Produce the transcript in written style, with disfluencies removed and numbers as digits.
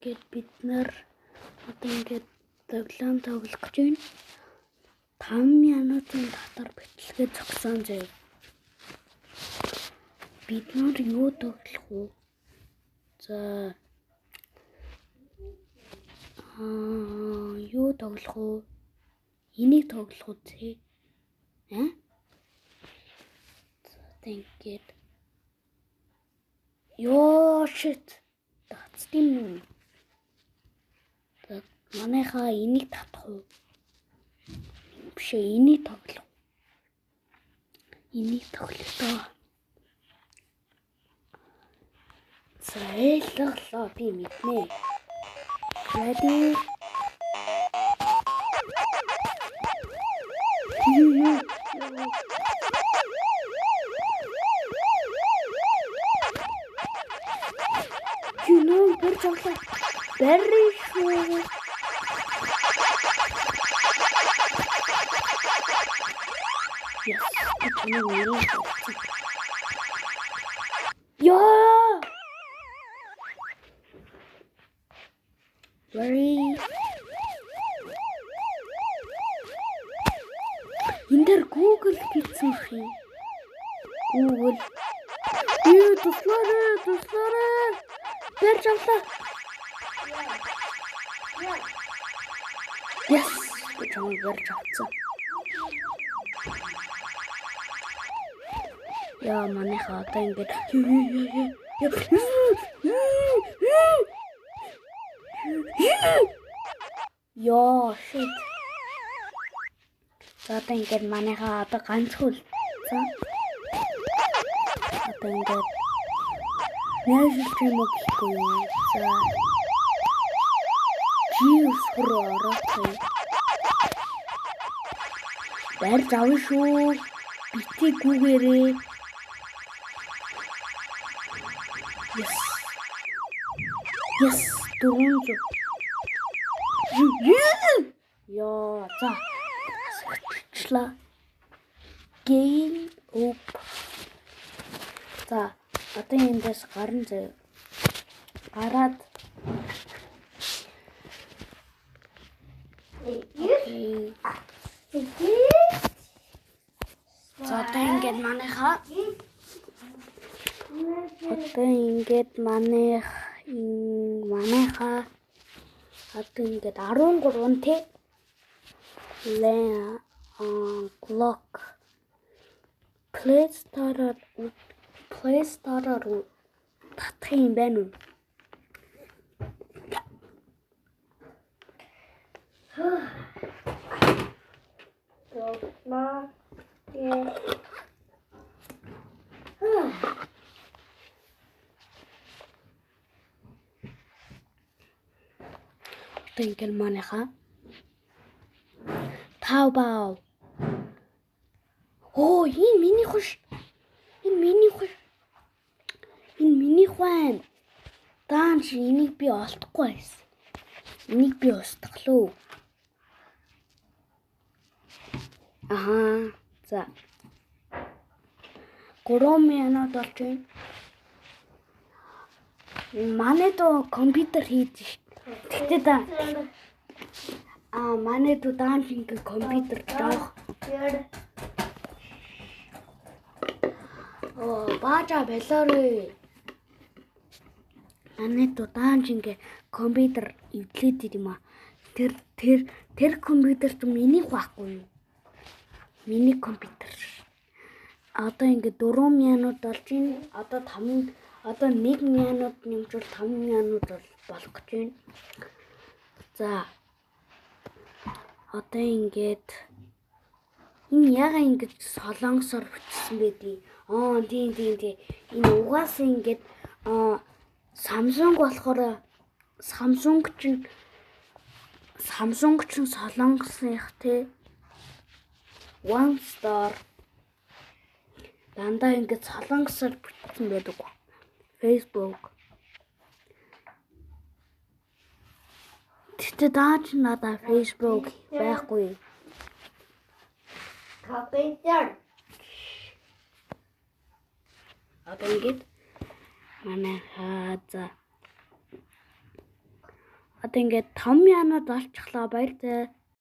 ингээд бид нар одоо ингээд тоглоом тоглох гэж байна. 5 минутын дотор бичлэгээ зогсоон заяа. Бид нар юу тоглох вэ? За юу тоглох вэ? Энийг тоглох үү? Тэгээд ёо shit. Татсан юм. Манайхаа энийг татах уу? Биш энийг тоглох. Энийг тоглолоо. За яллаа би мэднэ. Ready? Bir çokla. Very sure. Yes. Yo. Very. Индер Google гэсэн юм. Google. Туслаарай. Тэр чамлаа. Yes. Чамд барьж авсан. Яа манайхаа одоо ингэж Ёо shit. За одоо ингэж манайхаа одоо ганцхан үлдсэн. Одоо ингэж Нээжлэх юм уу гэхгүй юу? За. Жиус руу орох. Барьж авна шүү. Битгий гүгээрээ. Yes. 400. Яа, за. Асгачлаа. Game over. За. Одоо эндээс гарна заяа. Гараад За одоо ингээд манайхаа одоо ингээд 13 тий clock Play Store татах юм байна уу? Tänker manaiha. Taobao. Oh, энэ миний хуш. Энэ миний хуан. Даанч энийг би олдохгүй байсан. Энийг би устгалуу. Аха. За. 3 минут болж байна. Манай доо компьютер хийж шít. Тэгтээ да. Манай доо даанч ингэ компьютер доох. Баажа балаарэ. Манай доо даанч ингэ компьютер эвлээд юм а. Тэр компьютер ч миний байхгүй юу? Миний компьютер. Одоо ингэ 4 минут болж байна. Одоо 1 минут нэмжүүл 5 минут болох гэж байна. За. Одоо ингээд энэ яга ингэж солонгосоор бичсэн байдгийг. Тийм. Энэ угаасаа ингээд Samsung болохоор Samsung чинь солонгосынх те One Star дандаа ингэж солонгосоор бичсэн байдаг. Facebook. Тэгтээ даач надаа Facebook байхгүй. Компьютер. Одоо ингэж манай хааза одоо ингээд 5 янаад олчихлоо баяр таа.